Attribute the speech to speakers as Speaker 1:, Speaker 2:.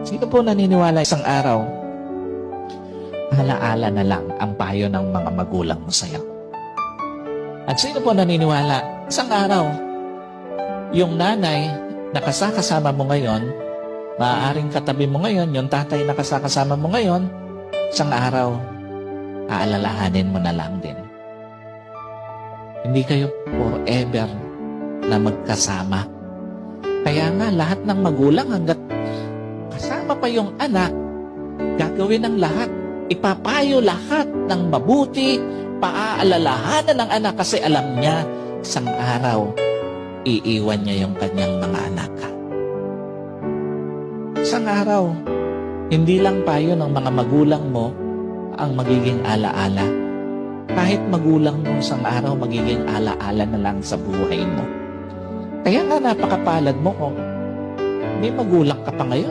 Speaker 1: Sino po naniniwala isang araw, alaala na lang ang payo ng mga magulang mo sa'yo? At sino po naniniwala, isang araw, yung nanay na kasama mo ngayon, maaaring katabi mo ngayon, yung tatay na kasama mo ngayon, isang araw, aalalahanin mo na lang din. Hindi kayo forever na magkasama. Kaya nga, lahat ng magulang hanggat kasama pa yung anak, gagawin ng lahat. Ipapayo lahat ng mabuti, paaalalahanan ng anak kasi alam niya, isang araw, iiwan niya yung kanyang mga anak. Isang araw, hindi lang payo ng mga magulang mo ang magiging alaala. Kahit magulang mo isang araw, magiging alaala na lang sa buhay mo. Kaya nga napakapalad mo kung may magulang ka pa ngayon